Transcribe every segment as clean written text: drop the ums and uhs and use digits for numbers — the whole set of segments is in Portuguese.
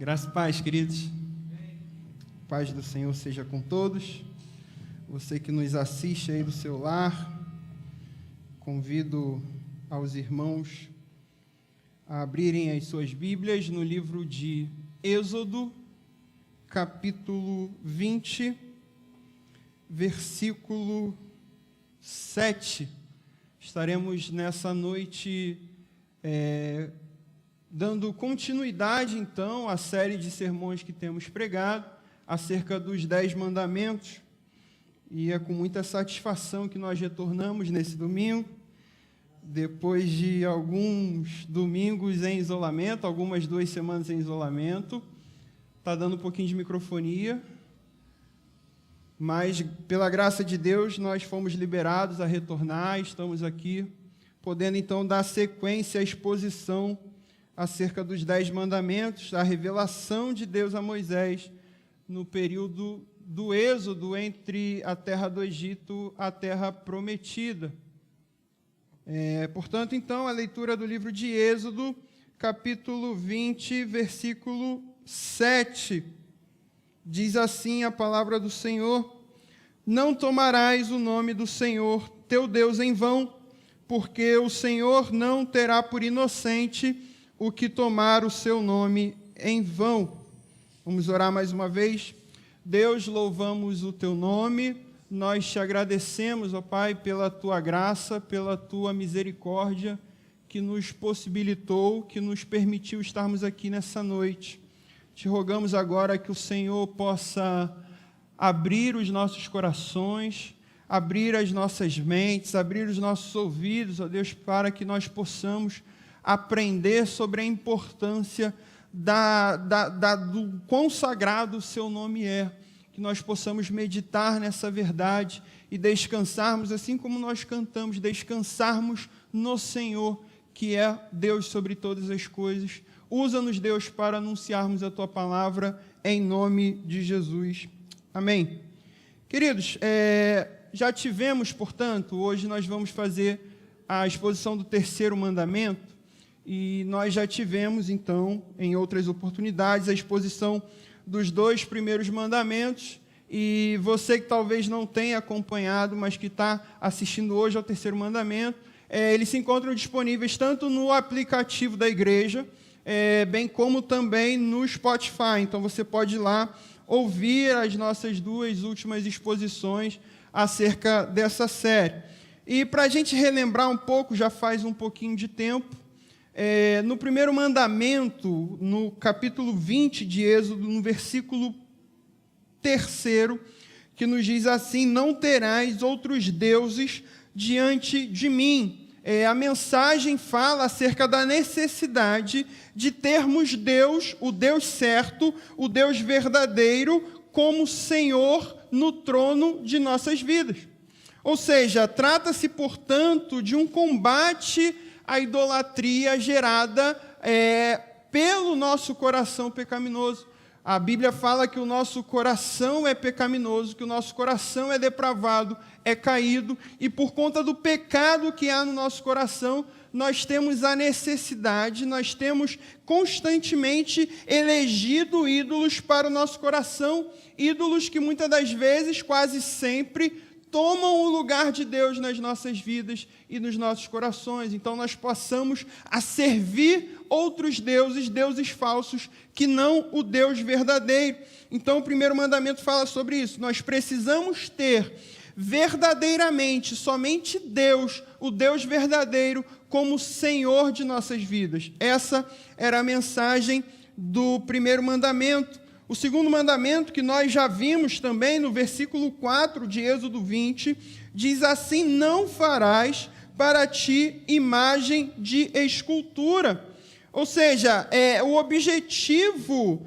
Graça e paz, queridos. Paz do Senhor seja com todos. Você que nos assiste aí do seu lar, convido aos irmãos a abrirem as suas Bíblias no livro de Êxodo, capítulo 20, versículo 7. Estaremos nessa noite dando continuidade, então, à série de sermões que temos pregado acerca dos 10 mandamentos. E é com muita satisfação que nós retornamos nesse domingo, depois de alguns domingos em isolamento, algumas 2 semanas em isolamento. Está dando um pouquinho de microfonia, mas pela graça de Deus nós fomos liberados a retornar, estamos aqui, podendo então dar sequência à exposição acerca dos 10 mandamentos, a revelação de Deus a Moisés no período do êxodo entre a terra do Egito e a terra prometida. Portanto, então, a leitura do livro de Êxodo, capítulo 20, versículo 7, diz assim a palavra do Senhor: não tomarás o nome do Senhor teu Deus em vão, porque o Senhor não terá por inocente o que tomar o seu nome em vão. Vamos orar mais uma vez. Deus, louvamos o teu nome, nós te agradecemos, ó Pai, pela tua graça, pela tua misericórdia, que nos possibilitou, que nos permitiu estarmos aqui nessa noite. Te rogamos agora que o Senhor possa abrir os nossos corações, abrir as nossas mentes, abrir os nossos ouvidos, ó Deus, para que nós possamos aprender sobre a importância do quão sagrado o seu nome é, que nós possamos meditar nessa verdade e descansarmos, assim como nós cantamos, descansarmos no Senhor, que é Deus sobre todas as coisas. Usa-nos, Deus, para anunciarmos a tua palavra, em nome de Jesus. Amém. Queridos, já tivemos, portanto, hoje nós vamos fazer a exposição do terceiro mandamento, e nós já tivemos, então, em outras oportunidades, a exposição dos 2 primeiros mandamentos, e você que talvez não tenha acompanhado, mas que está assistindo hoje ao terceiro mandamento, eles se encontram disponíveis tanto no aplicativo da igreja, bem como também no Spotify. Então, você pode ir lá ouvir as nossas 2 últimas exposições acerca dessa série. E para a gente relembrar um pouco, já faz um pouquinho de tempo, no primeiro mandamento, no capítulo 20 de Êxodo, no versículo 3, que nos diz assim: não terás outros deuses diante de mim. A mensagem fala acerca da necessidade de termos Deus, o Deus certo, o Deus verdadeiro, como Senhor no trono de nossas vidas. Ou seja, trata-se, portanto, de um combate à idolatria gerada pelo nosso coração pecaminoso. A Bíblia fala que o nosso coração é pecaminoso, que o nosso coração é depravado, é caído, e por conta do pecado que há no nosso coração, nós temos a necessidade, nós temos constantemente elegido ídolos para o nosso coração, ídolos que muitas das vezes, quase sempre, tomam o lugar de Deus nas nossas vidas e nos nossos corações. Então, nós passamos a servir outros deuses, deuses falsos, que não o Deus verdadeiro. Então, o primeiro mandamento fala sobre isso. Nós precisamos ter verdadeiramente somente Deus, o Deus verdadeiro, como Senhor de nossas vidas. Essa era a mensagem do primeiro mandamento. O segundo mandamento, que nós já vimos também no versículo 4 de Êxodo 20, diz assim: não farás para ti imagem de escultura. Ou seja, o objetivo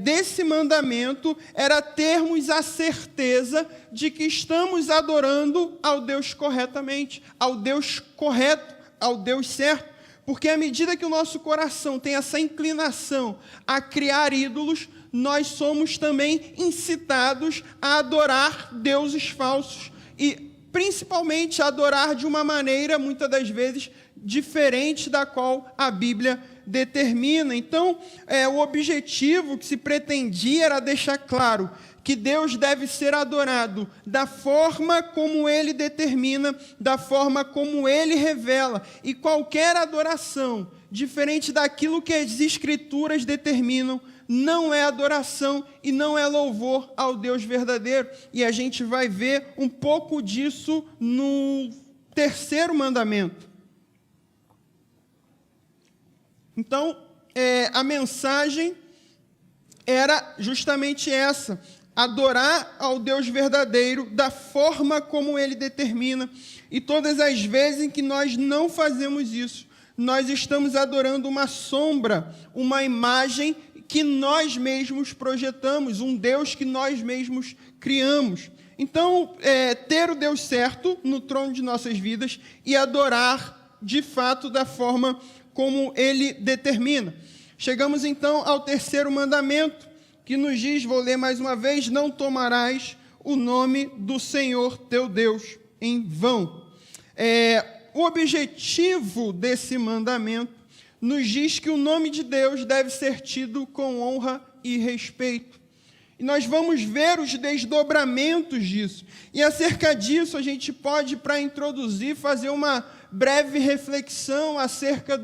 desse mandamento era termos a certeza de que estamos adorando ao Deus corretamente, ao Deus correto, ao Deus certo. Porque à medida que o nosso coração tem essa inclinação a criar ídolos, nós somos também incitados a adorar deuses falsos e, principalmente, a adorar de uma maneira, muitas das vezes, diferente da qual a Bíblia determina. Então, o objetivo que se pretendia era deixar claro que Deus deve ser adorado da forma como Ele determina, da forma como Ele revela. E qualquer adoração, diferente daquilo que as Escrituras determinam, não é adoração e não é louvor ao Deus verdadeiro. E a gente vai ver um pouco disso no terceiro mandamento. Então, a mensagem era justamente essa: adorar ao Deus verdadeiro da forma como Ele determina. E todas as vezes em que nós não fazemos isso, nós estamos adorando uma sombra, uma imagem que nós mesmos projetamos, um Deus que nós mesmos criamos. Então, ter o Deus certo no trono de nossas vidas e adorar, de fato, da forma como Ele determina. Chegamos, então, ao terceiro mandamento, que nos diz, vou ler mais uma vez: não tomarás o nome do Senhor teu Deus em vão. O objetivo desse mandamento nos diz que o nome de Deus deve ser tido com honra e respeito. E nós vamos ver os desdobramentos disso. E acerca disso, a gente pode, para introduzir, fazer uma breve reflexão acerca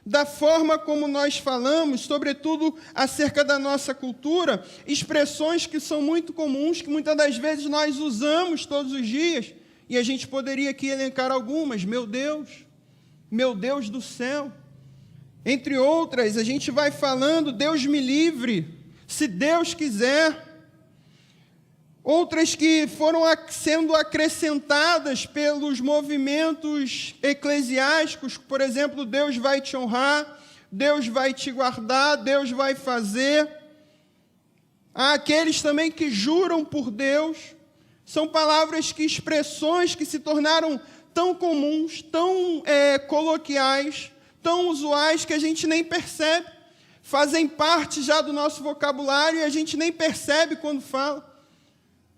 da forma como nós falamos, sobretudo acerca da nossa cultura, expressões que são muito comuns, que muitas das vezes nós usamos todos os dias, e a gente poderia aqui elencar algumas: meu Deus do céu. Entre outras, a gente vai falando: Deus me livre, se Deus quiser. Outras que foram sendo acrescentadas pelos movimentos eclesiásticos, por exemplo, Deus vai te honrar, Deus vai te guardar, Deus vai fazer. Há aqueles também que juram por Deus. São palavras expressões que se tornaram tão comuns, tão coloquiais, tão usuais, que a gente nem percebe. Fazem parte já do nosso vocabulário e a gente nem percebe quando fala.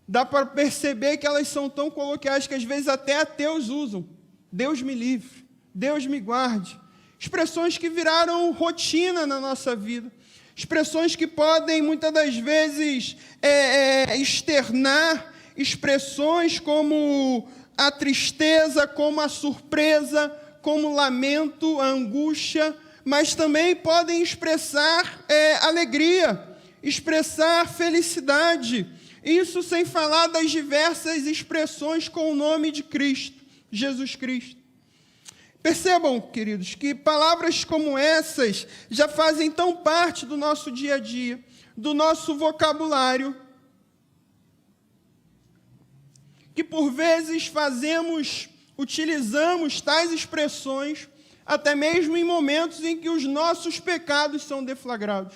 Dá para perceber que elas são tão coloquiais que às vezes até ateus usam. Deus me livre, Deus me guarde. Expressões que viraram rotina na nossa vida. Expressões que podem, muitas das vezes, externar expressões como a tristeza, como a surpresa, como o lamento, a angústia, mas também podem expressar alegria, expressar felicidade. Isso sem falar das diversas expressões com o nome de Cristo, Jesus Cristo. Percebam, queridos, que palavras como essas já fazem tão parte do nosso dia a dia, do nosso vocabulário, que por vezes utilizamos tais expressões até mesmo em momentos em que os nossos pecados são deflagrados.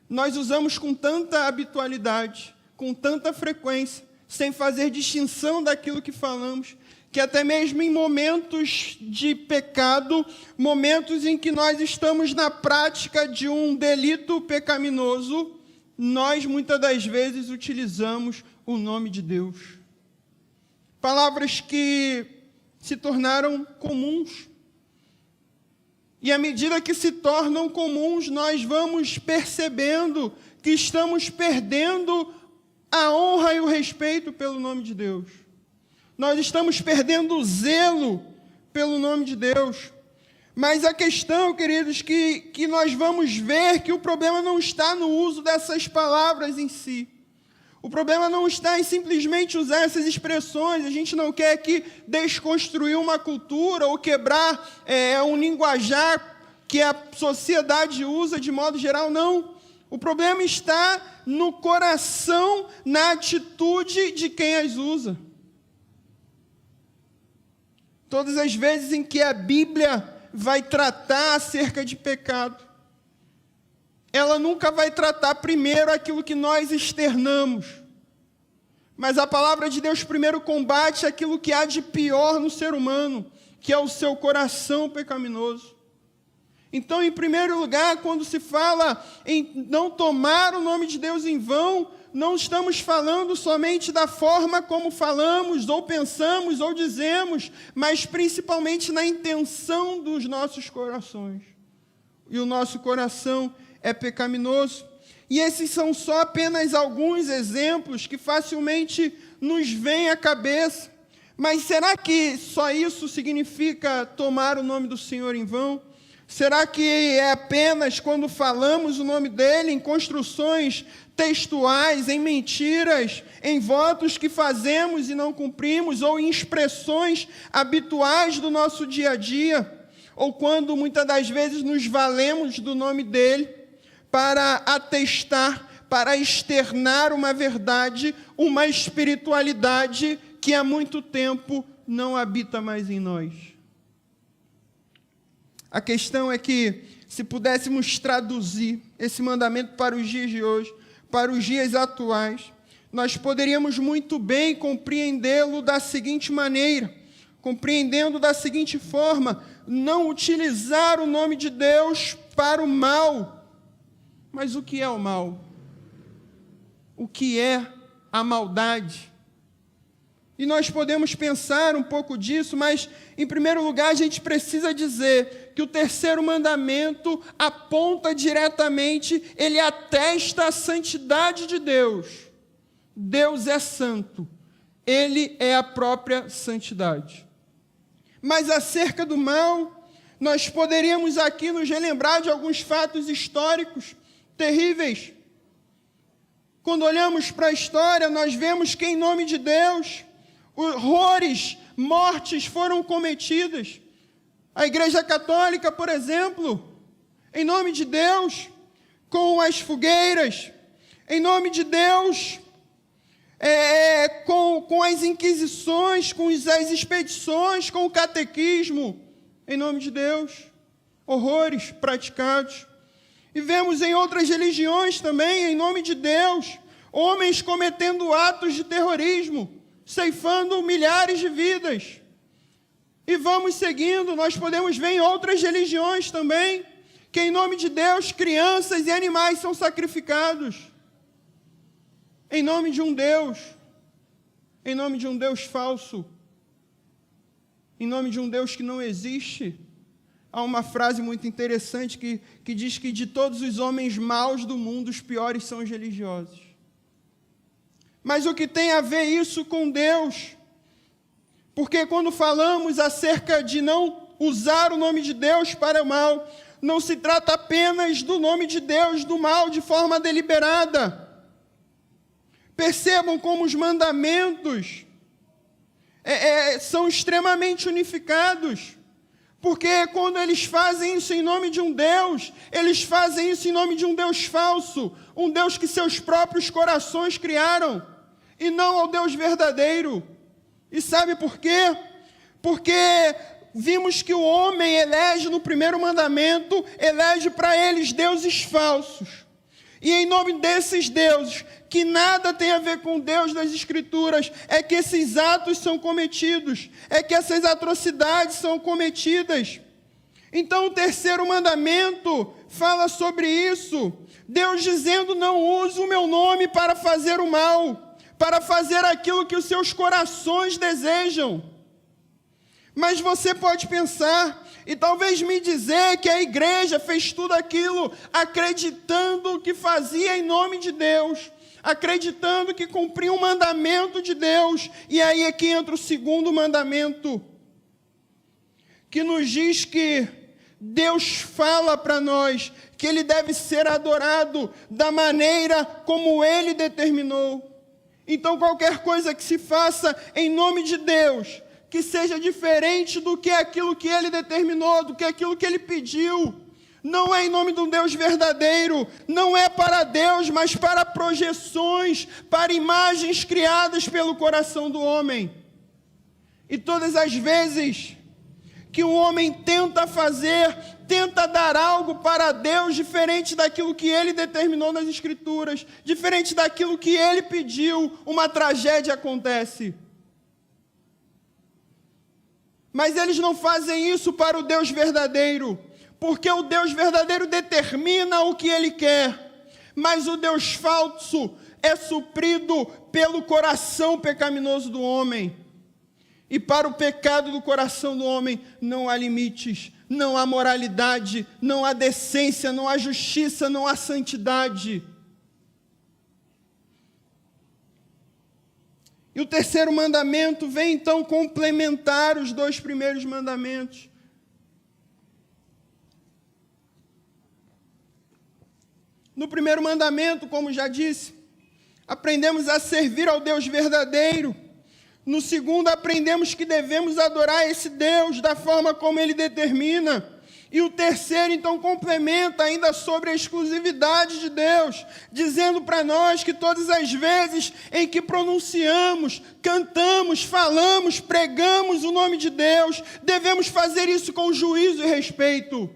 Nós usamos com tanta habitualidade, com tanta frequência, sem fazer distinção daquilo que falamos, que até mesmo em momentos de pecado, momentos em que nós estamos na prática de um delito pecaminoso, nós muitas das vezes utilizamos o nome de Deus. Palavras que se tornaram comuns. E à medida que se tornam comuns, nós vamos percebendo que estamos perdendo a honra e o respeito pelo nome de Deus. Nós estamos perdendo o zelo pelo nome de Deus. Mas a questão, queridos, que nós vamos ver que o problema não está no uso dessas palavras em si. O problema não está em simplesmente usar essas expressões. A gente não quer aqui desconstruir uma cultura ou quebrar um linguajar que a sociedade usa de modo geral, não. O problema está no coração, na atitude de quem as usa. Todas as vezes em que a Bíblia vai tratar acerca de pecado, ela nunca vai tratar primeiro aquilo que nós externamos. Mas a palavra de Deus primeiro combate aquilo que há de pior no ser humano, que é o seu coração pecaminoso. Então, em primeiro lugar, quando se fala em não tomar o nome de Deus em vão, não estamos falando somente da forma como falamos, ou pensamos, ou dizemos, mas principalmente na intenção dos nossos corações. E o nosso coração é pecaminoso. E esses são só apenas alguns exemplos que facilmente nos vêm à cabeça. Mas será que só isso significa tomar o nome do Senhor em vão? Será que é apenas quando falamos o nome dele em construções textuais, em mentiras, em votos que fazemos e não cumprimos, ou em expressões habituais do nosso dia a dia? Ou quando muitas das vezes nos valemos do nome dele para atestar, para externar uma verdade, uma espiritualidade que há muito tempo não habita mais em nós? A questão é que, se pudéssemos traduzir esse mandamento para os dias de hoje, para os dias atuais, nós poderíamos muito bem compreendê-lo da seguinte maneira, compreendendo da seguinte forma: não utilizar o nome de Deus para o mal. Mas o que é o mal? O que é a maldade? E nós podemos pensar um pouco disso, mas, em primeiro lugar, a gente precisa dizer que o terceiro mandamento aponta diretamente, ele atesta a santidade de Deus. Deus é santo, ele é a própria santidade. Mas acerca do mal, nós poderíamos aqui nos relembrar de alguns fatos históricos terríveis. Quando olhamos para a história, nós vemos que, em nome de Deus, horrores, mortes foram cometidas. A Igreja Católica, por exemplo, em nome de Deus, com as fogueiras, em nome de Deus, com as inquisições, com as expedições, com o catequismo, em nome de Deus, horrores praticados. E vemos em outras religiões também, em nome de Deus, homens cometendo atos de terrorismo, ceifando milhares de vidas. E vamos seguindo, nós podemos ver em outras religiões também, que em nome de Deus, crianças e animais são sacrificados. Em nome de um Deus falso, em nome de um Deus que não existe. Há uma frase muito interessante que diz que de todos os homens maus do mundo, os piores são os religiosos. Mas o que tem a ver isso com Deus? Porque quando falamos acerca de não usar o nome de Deus para o mal, não se trata apenas do nome de Deus, do mal, de forma deliberada. Percebam como os mandamentos são extremamente unificados. Porque quando eles fazem isso em nome de um Deus, eles fazem isso em nome de um Deus falso, um Deus que seus próprios corações criaram, e não ao Deus verdadeiro. E sabe por quê? Porque vimos que o homem elege no primeiro mandamento, elege para eles deuses falsos. E em nome desses deuses, que nada tem a ver com Deus das Escrituras, é que esses atos são cometidos, é que essas atrocidades são cometidas. Então o terceiro mandamento fala sobre isso. Deus dizendo: não use o meu nome para fazer o mal, para fazer aquilo que os seus corações desejam. Mas você pode pensar, e talvez me dizer, que a igreja fez tudo aquilo acreditando que fazia em nome de Deus, acreditando que cumpria um mandamento de Deus. E aí é que entra o segundo mandamento, que nos diz que Deus fala para nós que Ele deve ser adorado da maneira como Ele determinou. Então qualquer coisa que se faça em nome de Deus, que seja diferente do que aquilo que Ele determinou, do que aquilo que Ele pediu, não é em nome de um Deus verdadeiro, não é para Deus, mas para projeções, para imagens criadas pelo coração do homem. E todas as vezes que um homem tenta dar algo para Deus diferente daquilo que Ele determinou nas Escrituras, diferente daquilo que Ele pediu, uma tragédia acontece. Mas eles não fazem isso para o Deus verdadeiro, porque o Deus verdadeiro determina o que Ele quer, mas o Deus falso é suprido pelo coração pecaminoso do homem. E para o pecado do coração do homem não há limites, não há moralidade, não há decência, não há justiça, não há santidade. E o terceiro mandamento vem então complementar os dois primeiros mandamentos. No primeiro mandamento, como já disse, aprendemos a servir ao Deus verdadeiro. No segundo, aprendemos que devemos adorar esse Deus da forma como Ele determina. E o terceiro, então, complementa ainda sobre a exclusividade de Deus, dizendo para nós que todas as vezes em que pronunciamos, cantamos, falamos, pregamos o nome de Deus, devemos fazer isso com juízo e respeito.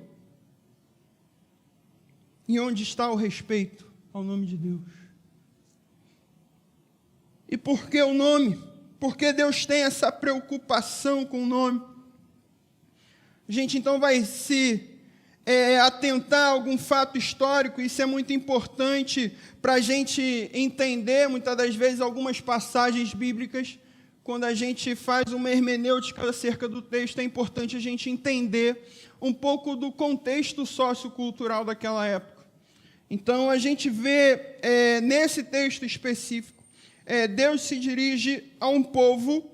E onde está o respeito ao nome de Deus? E por que o nome? Porque Deus tem essa preocupação com o nome. A gente então vai se atentar a algum fato histórico. Isso é muito importante para a gente entender, muitas das vezes, algumas passagens bíblicas. Quando a gente faz uma hermenêutica acerca do texto, é importante a gente entender um pouco do contexto sociocultural daquela época. Então, a gente vê nesse texto específico, Deus se dirige a um povo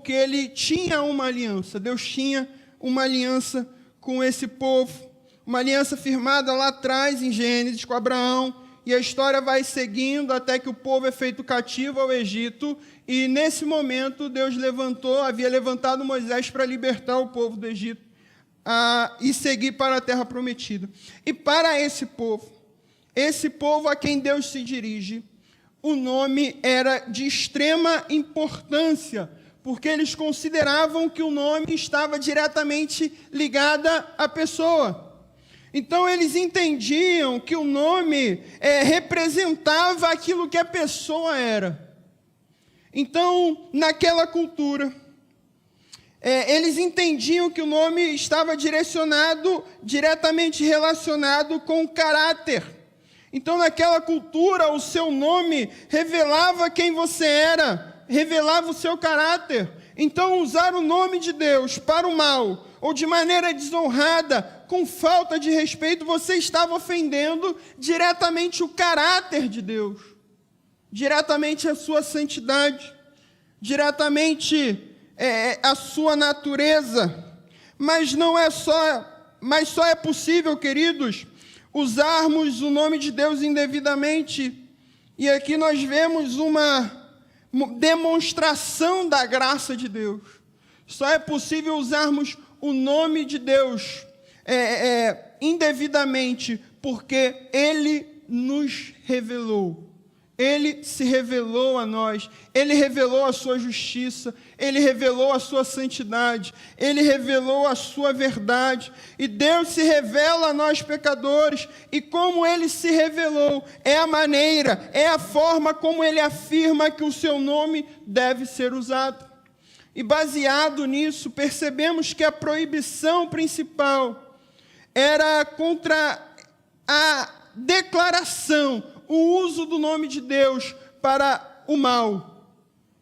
que ele tinha uma aliança. Deus tinha uma aliança com esse povo, uma aliança firmada lá atrás em Gênesis com Abraão, e a história vai seguindo até que o povo é feito cativo ao Egito, e nesse momento Deus havia levantado Moisés para libertar o povo do Egito e seguir para a terra prometida. E para esse povo a quem Deus se dirige, o nome era de extrema importância, porque eles consideravam que o nome estava diretamente ligado à pessoa. Então, eles entendiam que o nome representava aquilo que a pessoa era. Então, naquela cultura, eles entendiam que o nome estava diretamente relacionado com o caráter. Então, naquela cultura, o seu nome revelava quem você era, revelava o seu caráter. Então, usar o nome de Deus para o mal, ou de maneira desonrada, com falta de respeito, você estava ofendendo diretamente o caráter de Deus, diretamente a sua santidade, diretamente a sua natureza. Mas só é possível, queridos, usarmos o nome de Deus indevidamente. E aqui nós vemos uma demonstração da graça de Deus. Só é possível usarmos o nome de Deus indevidamente, porque Ele nos revelou. Ele se revelou a nós, Ele revelou a sua justiça, Ele revelou a sua santidade, Ele revelou a sua verdade, e Deus se revela a nós pecadores, e como Ele se revelou, é a maneira, é a forma como Ele afirma que o seu nome deve ser usado. E baseado nisso, percebemos que a proibição principal era contra a declaração, o uso do nome de Deus para o mal.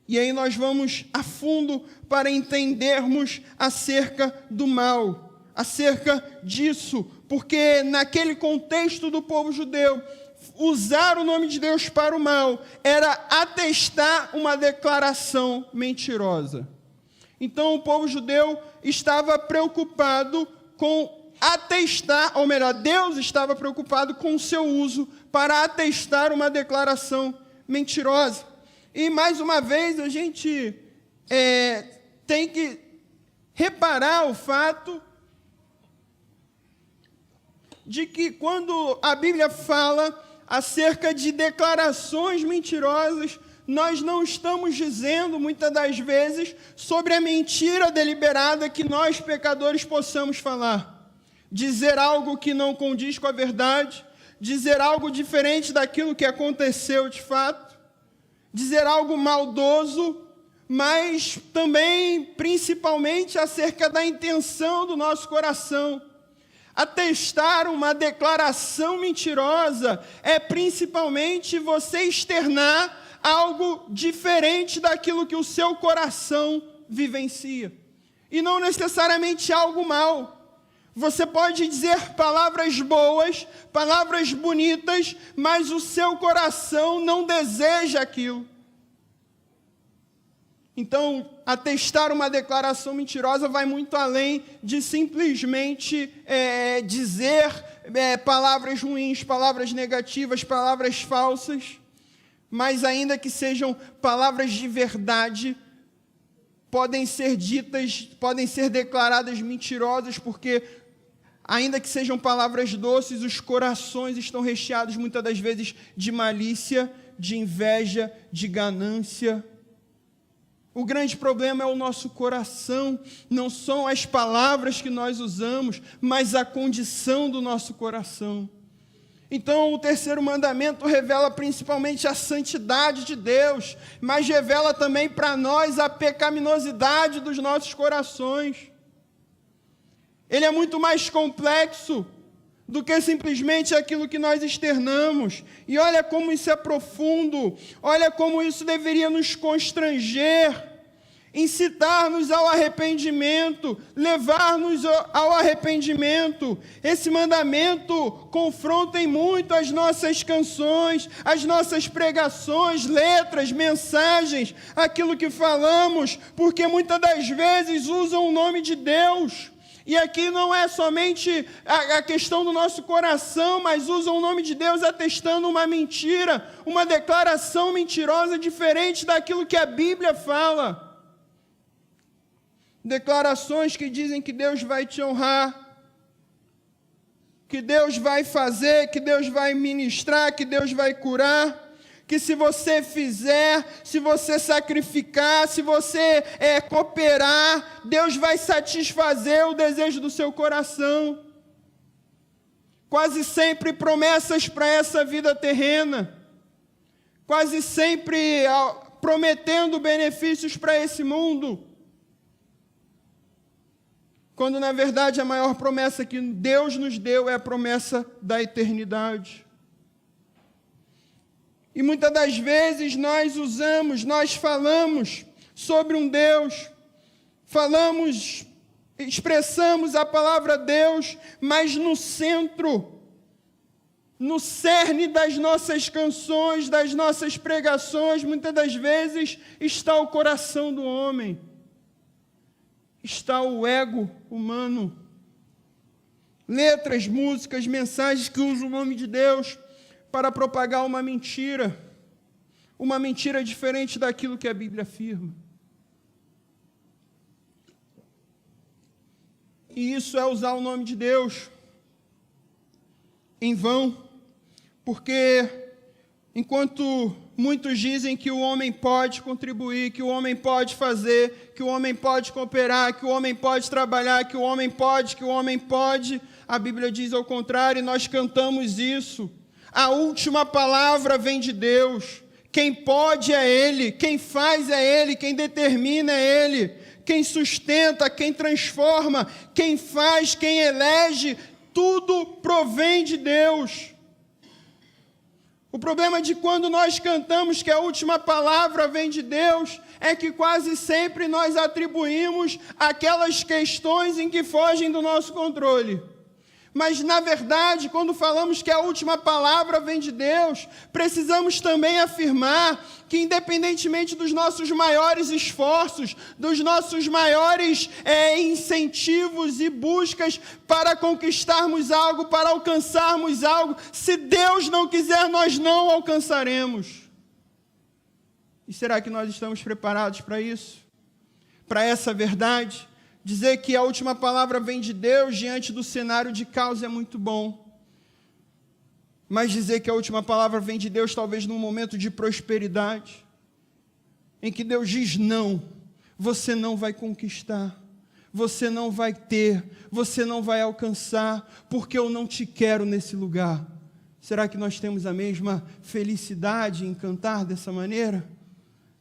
E aí nós vamos a fundo para entendermos acerca do mal, acerca disso, porque naquele contexto do povo judeu, usar o nome de Deus para o mal era atestar uma declaração mentirosa. Então o povo judeu estava preocupado com atestar, ou melhor, Deus estava preocupado com o seu uso para atestar uma declaração mentirosa. E, mais uma vez, a gente tem que reparar o fato de que quando a Bíblia fala acerca de declarações mentirosas, nós não estamos dizendo, muitas das vezes, sobre a mentira deliberada que nós, pecadores, possamos falar. Dizer algo que não condiz com a verdade, dizer algo diferente daquilo que aconteceu de fato, dizer algo maldoso, mas também, principalmente, acerca da intenção do nosso coração. Atestar uma declaração mentirosa é principalmente você externar algo diferente daquilo que o seu coração vivencia. E não necessariamente algo mal. Você pode dizer palavras boas, palavras bonitas, mas o seu coração não deseja aquilo. Então, atestar uma declaração mentirosa vai muito além de simplesmente dizer palavras ruins, palavras negativas, palavras falsas, mas ainda que sejam palavras de verdade, podem ser ditas, podem ser declaradas mentirosas, porque ainda que sejam palavras doces, os corações estão recheados muitas das vezes de malícia, de inveja, de ganância. O grande problema é o nosso coração, não são as palavras que nós usamos, mas a condição do nosso coração. Então, o terceiro mandamento revela principalmente a santidade de Deus, mas revela também para nós a pecaminosidade dos nossos corações. Ele é muito mais complexo do que simplesmente aquilo que nós externamos. E olha como isso é profundo, olha como isso deveria nos constranger, incitar-nos ao arrependimento, levar-nos ao arrependimento. Esse mandamento confronta em muito as nossas canções, as nossas pregações, letras, mensagens, aquilo que falamos, porque muitas das vezes usam o nome de Deus. E aqui não é somente a questão do nosso coração, mas usam o nome de Deus atestando uma mentira, uma declaração mentirosa diferente daquilo que a Bíblia fala. Declarações que dizem que Deus vai te honrar, que Deus vai fazer, que Deus vai ministrar, que Deus vai curar, que se você fizer, se você sacrificar, se você cooperar, Deus vai satisfazer o desejo do seu coração. Quase sempre promessas para essa vida terrena, quase sempre prometendo benefícios para esse mundo, quando na verdade a maior promessa que Deus nos deu é a promessa da eternidade. E muitas das vezes nós falamos sobre um Deus, expressamos a palavra Deus, mas no centro, no cerne das nossas canções, das nossas pregações, muitas das vezes está o coração do homem, está o ego humano. Letras, músicas, mensagens que usam o nome de Deus para propagar uma mentira diferente daquilo que a Bíblia afirma. E isso é usar o nome de Deus em vão, porque enquanto muitos dizem que o homem pode contribuir, que o homem pode fazer, que o homem pode cooperar, que o homem pode trabalhar, que o homem pode, a Bíblia diz ao contrário, e nós cantamos isso. A última palavra vem de Deus. Quem pode é Ele, quem faz é Ele, quem determina é Ele, quem sustenta, quem transforma, quem faz, quem elege, tudo provém de Deus. O problema de quando nós cantamos que a última palavra vem de Deus é que quase sempre nós atribuímos aquelas questões em que fogem do nosso controle. Mas, na verdade, quando falamos que a última palavra vem de Deus, precisamos também afirmar que, independentemente dos nossos maiores esforços, dos nossos maiores incentivos e buscas para conquistarmos algo, para alcançarmos algo, se Deus não quiser, nós não alcançaremos. E será que nós estamos preparados para isso? Para essa verdade? Dizer que a última palavra vem de Deus diante do cenário de caos é muito bom. Mas dizer que a última palavra vem de Deus talvez num momento de prosperidade, em que Deus diz não, você não vai conquistar, você não vai ter, você não vai alcançar, porque eu não te quero nesse lugar. Será que nós temos a mesma felicidade em cantar dessa maneira?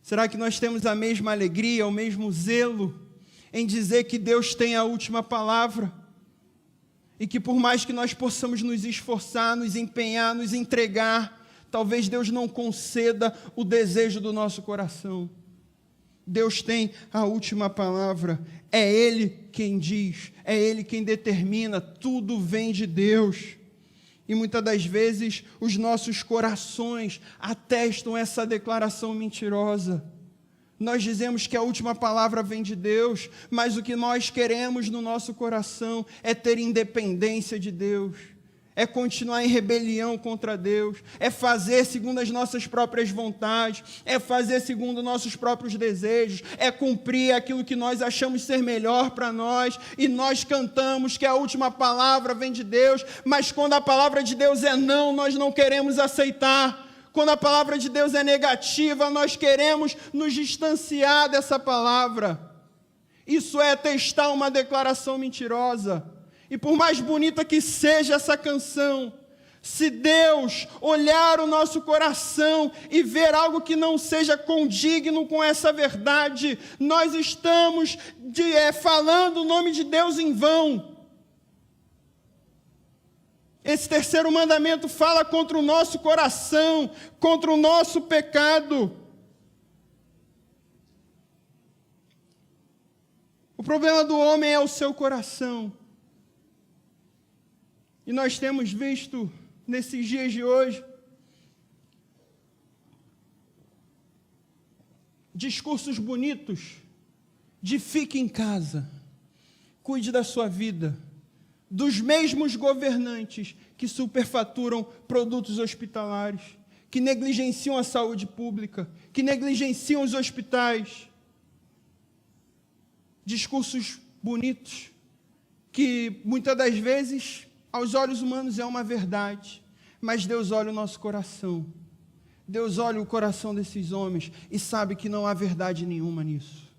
Será que nós temos a mesma alegria, o mesmo zelo em dizer que Deus tem a última palavra? E que por mais que nós possamos nos esforçar, nos empenhar, nos entregar, talvez Deus não conceda o desejo do nosso coração. Deus tem a última palavra, é Ele quem diz, é Ele quem determina, tudo vem de Deus. E muitas das vezes os nossos corações atestam essa declaração mentirosa. Nós dizemos que a última palavra vem de Deus, mas o que nós queremos no nosso coração é ter independência de Deus, é continuar em rebelião contra Deus, é fazer segundo as nossas próprias vontades, é fazer segundo nossos próprios desejos, é cumprir aquilo que nós achamos ser melhor para nós, e nós cantamos que a última palavra vem de Deus, mas quando a palavra de Deus é não, nós não queremos aceitar. Quando a palavra de Deus é negativa, nós queremos nos distanciar dessa palavra. Isso é testar uma declaração mentirosa. E por mais bonita que seja essa canção, se Deus olhar o nosso coração e ver algo que não seja condigno com essa verdade, nós estamos falando o nome de Deus em vão. Esse terceiro mandamento fala contra o nosso coração, contra o nosso pecado. O problema do homem é o seu coração. E nós temos visto, nesses dias de hoje, discursos bonitos de fique em casa, cuide da sua vida, dos mesmos governantes que superfaturam produtos hospitalares, que negligenciam a saúde pública, que negligenciam os hospitais. Discursos bonitos, que muitas das vezes, aos olhos humanos, é uma verdade, mas Deus olha o nosso coração. Deus olha o coração desses homens e sabe que não há verdade nenhuma nisso.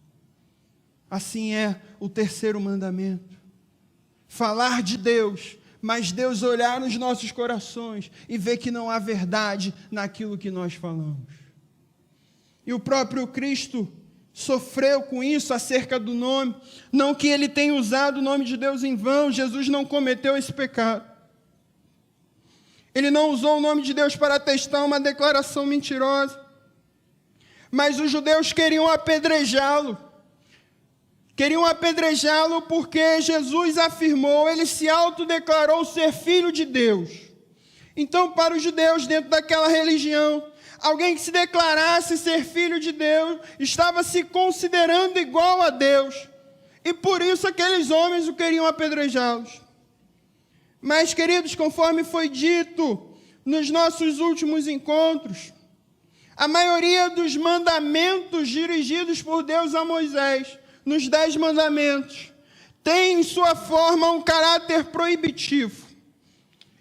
Assim é o terceiro mandamento. Falar de Deus, mas Deus olhar nos nossos corações e ver que não há verdade naquilo que nós falamos. E o próprio Cristo sofreu com isso acerca do nome, não que ele tenha usado o nome de Deus em vão, Jesus não cometeu esse pecado. Ele não usou o nome de Deus para testar uma declaração mentirosa, mas os judeus queriam apedrejá-lo. Queriam apedrejá-lo porque Jesus afirmou, ele se autodeclarou ser filho de Deus. Então, para os judeus, dentro daquela religião, alguém que se declarasse ser filho de Deus, estava se considerando igual a Deus. E por isso aqueles homens o queriam apedrejá-los. Mas, queridos, conforme foi dito nos nossos últimos encontros, a maioria dos mandamentos dirigidos por Deus a Moisés, nos 10 mandamentos, tem em sua forma um caráter proibitivo.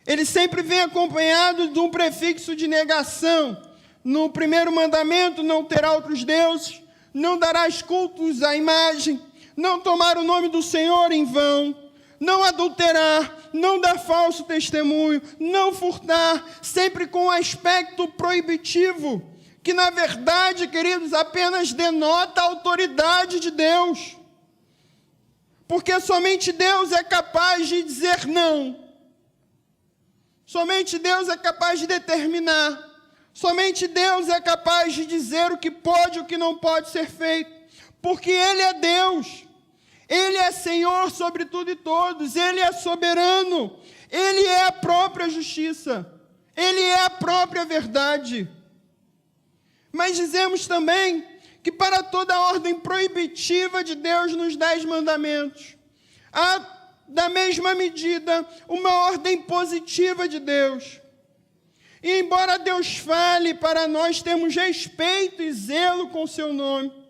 Ele sempre vem acompanhado de um prefixo de negação. No primeiro mandamento, não terá outros deuses, não darás cultos à imagem, não tomar o nome do Senhor em vão, não adulterar, não dar falso testemunho, não furtar, sempre com um aspecto proibitivo, que na verdade, queridos, apenas denota a autoridade de Deus. Porque somente Deus é capaz de dizer não. Somente Deus é capaz de determinar. Somente Deus é capaz de dizer o que pode e o que não pode ser feito. Porque Ele é Deus. Ele é Senhor sobre tudo e todos. Ele é soberano. Ele é a própria justiça. Ele é a própria verdade. Mas dizemos também que para toda a ordem proibitiva de Deus nos 10 mandamentos, há, da mesma medida, uma ordem positiva de Deus. E embora Deus fale para nós termos respeito e zelo com o seu nome,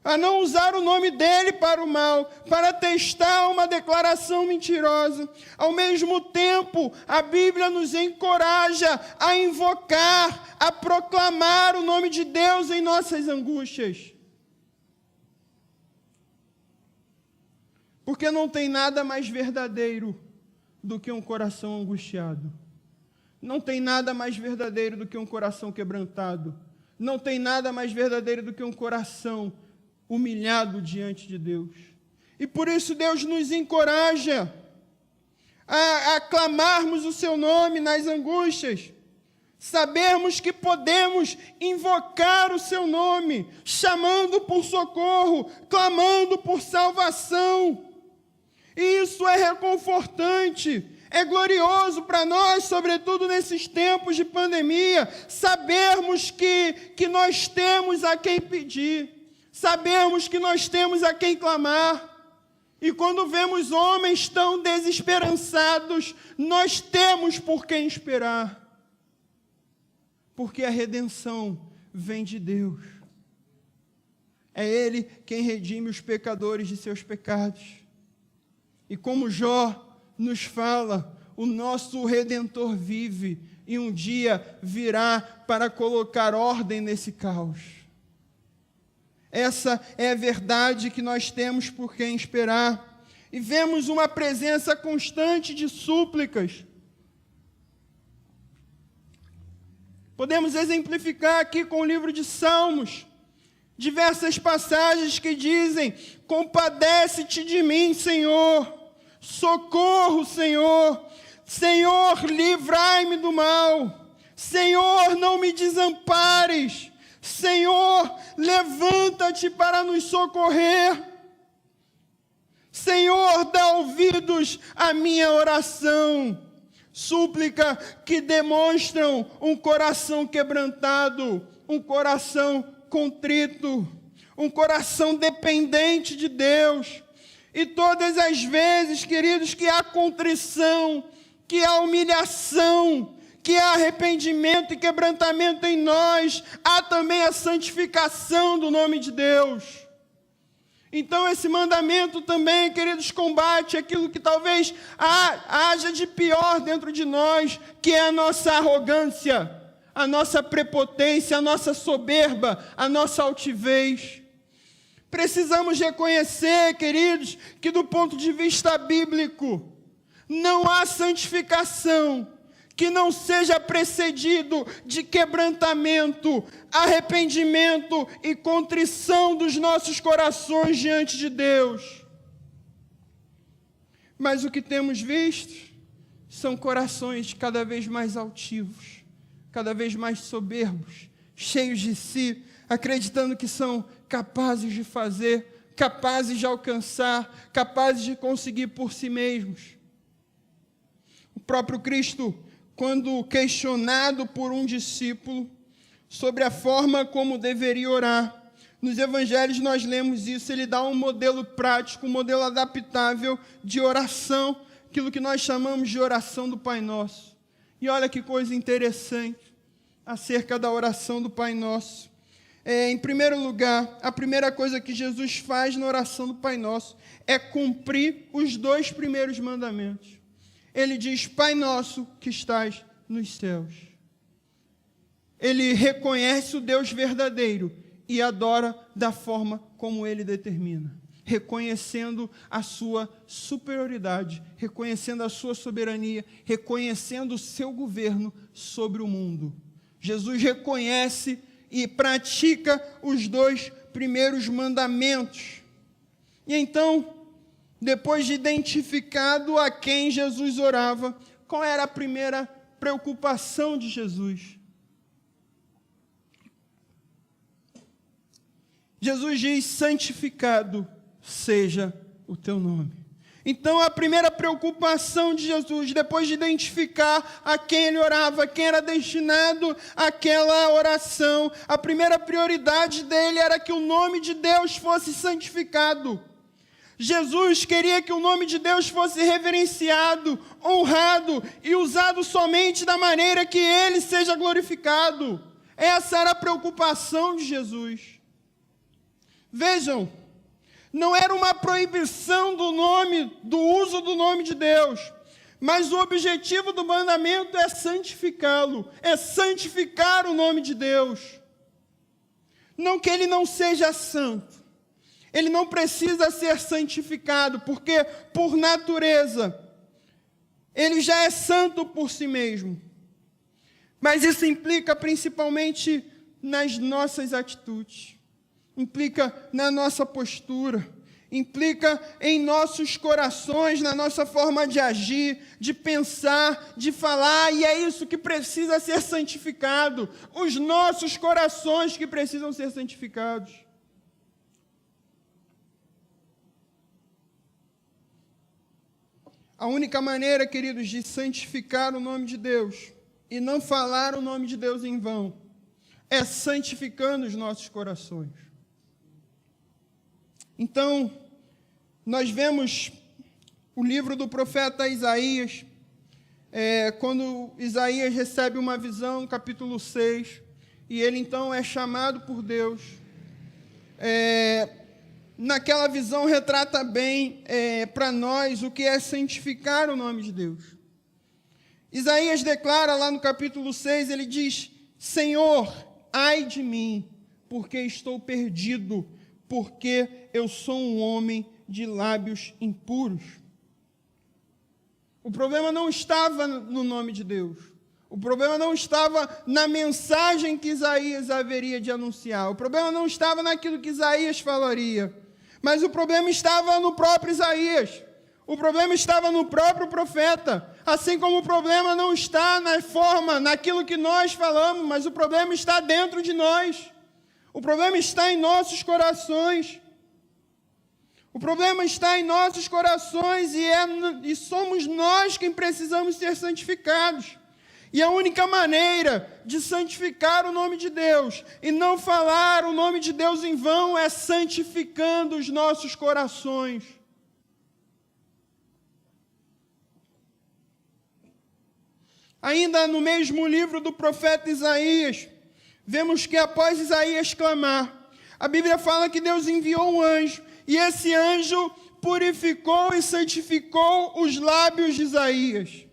a não usar o nome dele para o mal, para testar uma declaração mentirosa. Ao mesmo tempo, a Bíblia nos encoraja a invocar, a proclamar o nome de Deus em nossas angústias. Porque não tem nada mais verdadeiro do que um coração angustiado. Não tem nada mais verdadeiro do que um coração quebrantado. Não tem nada mais verdadeiro do que um coração humilhado diante de Deus. E por isso Deus nos encoraja a clamarmos o seu nome nas angústias, sabermos que podemos invocar o seu nome, chamando por socorro, clamando por salvação. E isso é reconfortante, é glorioso para nós, sobretudo nesses tempos de pandemia, sabermos que nós temos a quem pedir, sabermos que nós temos a quem clamar. E quando vemos homens tão desesperançados, nós temos por quem esperar. Porque a redenção vem de Deus. É Ele quem redime os pecadores de seus pecados. E como Jó nos fala, o nosso Redentor vive e um dia virá para colocar ordem nesse caos. Essa é a verdade que nós temos por quem esperar. E vemos uma presença constante de súplicas. Podemos exemplificar aqui com o livro de Salmos, diversas passagens que dizem: compadece-te de mim, Senhor, socorro, Senhor, Senhor, livrai-me do mal, Senhor, não me desampares, Senhor, levanta-te para nos socorrer, Senhor, dá ouvidos à minha oração. Súplica que demonstram um coração quebrantado, um coração contrito, um coração dependente de Deus. E todas as vezes, queridos, que há contrição, que há humilhação, que há arrependimento e quebrantamento em nós, há também a santificação do nome de Deus. Então esse mandamento também, queridos, combate aquilo que talvez haja de pior dentro de nós, que é a nossa arrogância, a nossa prepotência, a nossa soberba, a nossa altivez. Precisamos reconhecer, queridos, que do ponto de vista bíblico, não há santificação que não seja precedido de quebrantamento, arrependimento e contrição dos nossos corações diante de Deus. Mas o que temos visto são corações cada vez mais altivos, cada vez mais soberbos, cheios de si, acreditando que são capazes de fazer, capazes de alcançar, capazes de conseguir por si mesmos. O próprio Cristo, quando questionado por um discípulo sobre a forma como deveria orar, nos evangelhos nós lemos isso, ele dá um modelo prático, um modelo adaptável de oração, aquilo que nós chamamos de oração do Pai Nosso. E olha que coisa interessante acerca da oração do Pai Nosso. Em primeiro lugar, a primeira coisa que Jesus faz na oração do Pai Nosso é cumprir os 2 primeiros mandamentos. Ele diz: Pai nosso que estás nos céus. Ele reconhece o Deus verdadeiro e adora da forma como ele determina, reconhecendo a sua superioridade, reconhecendo a sua soberania, reconhecendo o seu governo sobre o mundo. Jesus reconhece e pratica os 2 primeiros mandamentos. E então, depois de identificado a quem Jesus orava, qual era a primeira preocupação de Jesus? Jesus diz: santificado seja o teu nome. Então, a primeira preocupação de Jesus, depois de identificar a quem ele orava, quem era destinado àquela oração, a primeira prioridade dele era que o nome de Deus fosse santificado. Jesus queria que o nome de Deus fosse reverenciado, honrado e usado somente da maneira que ele seja glorificado. Essa era a preocupação de Jesus. Vejam, não era uma proibição do uso do nome de Deus, mas o objetivo do mandamento é santificá-lo, é santificar o nome de Deus. Não que ele não seja santo. Ele não precisa ser santificado, porque, por natureza, ele já é santo por si mesmo. Mas isso implica principalmente nas nossas atitudes, implica na nossa postura, implica em nossos corações, na nossa forma de agir, de pensar, de falar, e é isso que precisa ser santificado, os nossos corações que precisam ser santificados. A única maneira, queridos, de santificar o nome de Deus e não falar o nome de Deus em vão é santificando os nossos corações. Então, nós vemos o livro do profeta Isaías, quando Isaías recebe uma visão, no capítulo 6, e ele então é chamado por Deus. Naquela visão retrata bem para nós o que é santificar o nome de Deus. Isaías declara lá no capítulo 6, ele diz: Senhor, ai de mim, porque estou perdido, porque eu sou um homem de lábios impuros. O problema não estava no nome de Deus. O problema não estava na mensagem que Isaías haveria de anunciar. O problema não estava naquilo que Isaías falaria. Mas o problema estava no próprio Isaías. O problema estava no próprio profeta. Assim como o problema não está na forma, naquilo que nós falamos, mas o problema está dentro de nós. O problema está em nossos corações. O problema está em nossos corações e somos nós quem precisamos ser santificados. E a única maneira de santificar o nome de Deus e não falar o nome de Deus em vão é santificando os nossos corações. Ainda no mesmo livro do profeta Isaías, vemos que após Isaías clamar, a Bíblia fala que Deus enviou um anjo, e esse anjo purificou e santificou os lábios de Isaías.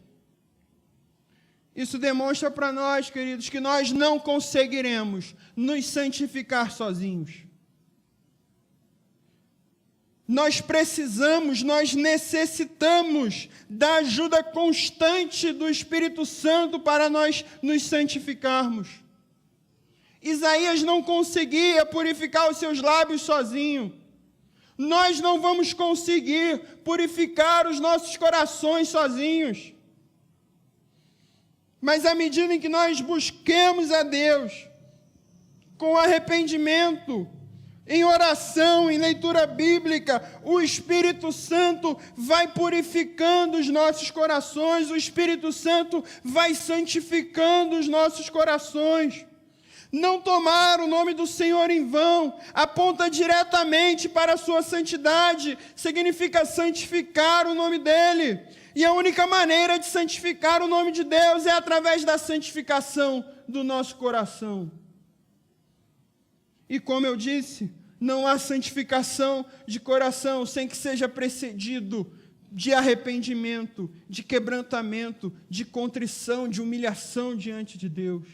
Isso demonstra para nós, queridos, que nós não conseguiremos nos santificar sozinhos. Nós necessitamos da ajuda constante do Espírito Santo para nós nos santificarmos. Isaías não conseguia purificar os seus lábios sozinho. Nós não vamos conseguir purificar os nossos corações sozinhos. Mas à medida em que nós busquemos a Deus, com arrependimento, em oração, em leitura bíblica, o Espírito Santo vai purificando os nossos corações, o Espírito Santo vai santificando os nossos corações. Não tomar o nome do Senhor em vão aponta diretamente para a sua santidade, significa santificar o nome dEle. E a única maneira de santificar o nome de Deus é através da santificação do nosso coração. E como eu disse, não há santificação de coração sem que seja precedido de arrependimento, de quebrantamento, de contrição, de humilhação diante de Deus.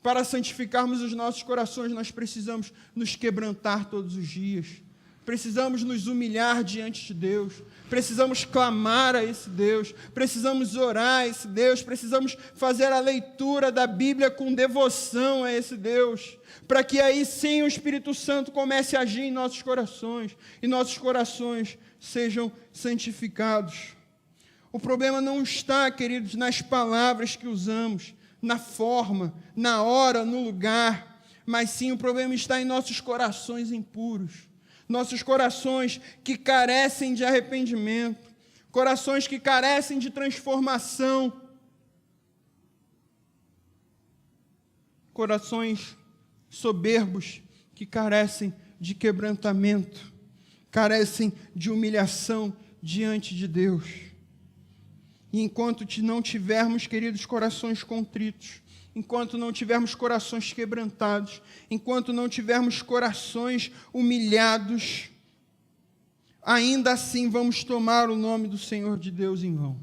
Para santificarmos os nossos corações, nós precisamos nos quebrantar todos os dias. Precisamos nos humilhar diante de Deus. Precisamos clamar a esse Deus. Precisamos orar a esse Deus. Precisamos fazer a leitura da Bíblia com devoção a esse Deus. Para que aí sim o Espírito Santo comece a agir em nossos corações. E nossos corações sejam santificados. O problema não está, queridos, nas palavras que usamos, na forma, na hora, no lugar, mas sim o problema está em nossos corações impuros, nossos corações que carecem de arrependimento, corações que carecem de transformação, corações soberbos que carecem de quebrantamento, carecem de humilhação diante de Deus. E enquanto não tivermos, queridos, corações contritos, enquanto não tivermos corações quebrantados, enquanto não tivermos corações humilhados, ainda assim vamos tomar o nome do Senhor de Deus em vão.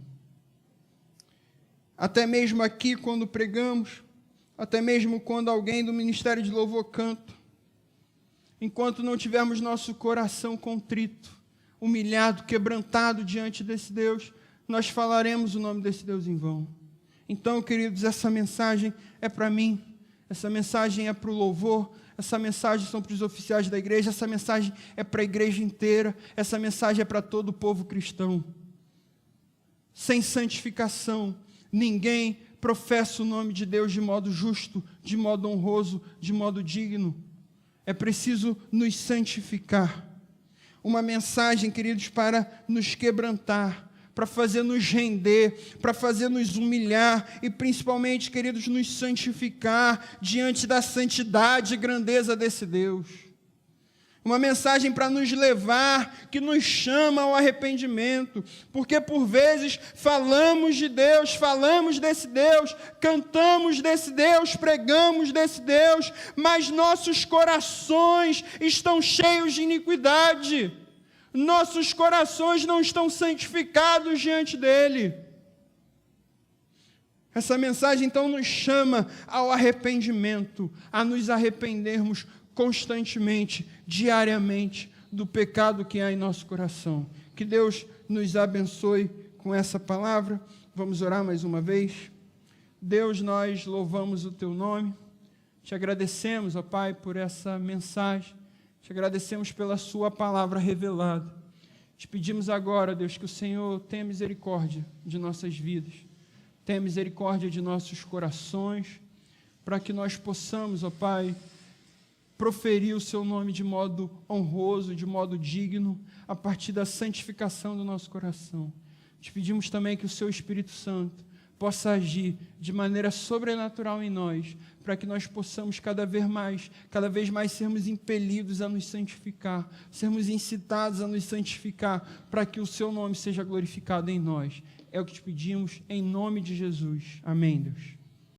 Até mesmo aqui, quando pregamos, até mesmo quando alguém do Ministério de Louvor canta, enquanto não tivermos nosso coração contrito, humilhado, quebrantado diante desse Deus, nós falaremos o nome desse Deus em vão. Então, queridos, essa mensagem é para mim, essa mensagem é para o louvor, essa mensagem são para os oficiais da igreja, essa mensagem é para a igreja inteira, essa mensagem é para todo o povo cristão. Sem santificação, ninguém professa o nome de Deus de modo justo, de modo honroso, de modo digno. É preciso nos santificar. Uma mensagem, queridos, para nos quebrantar, para fazer nos render, para fazer nos humilhar e principalmente, queridos, nos santificar diante da santidade e grandeza desse Deus. Uma mensagem para nos levar, que nos chama ao arrependimento, porque por vezes falamos de Deus, falamos desse Deus, cantamos desse Deus, pregamos desse Deus, mas nossos corações estão cheios de iniquidade, nossos corações não estão santificados diante dele. Essa mensagem então nos chama ao arrependimento, a nos arrependermos constantemente, diariamente, do pecado que há em nosso coração. Que Deus nos abençoe com essa palavra. Vamos orar mais uma vez. Deus, nós louvamos o Teu nome, te agradecemos, ó Pai, por essa mensagem, te agradecemos pela Sua palavra revelada. Te pedimos agora, Deus, que o Senhor tenha misericórdia de nossas vidas, tenha misericórdia de nossos corações, para que nós possamos, ó Pai, proferir o Seu nome de modo honroso, de modo digno, a partir da santificação do nosso coração. Te pedimos também que o Seu Espírito Santo possa agir de maneira sobrenatural em nós, para que nós possamos cada vez mais sermos impelidos a nos santificar, sermos incitados a nos santificar, para que o Seu nome seja glorificado em nós. É o que te pedimos em nome de Jesus. Amém, Deus.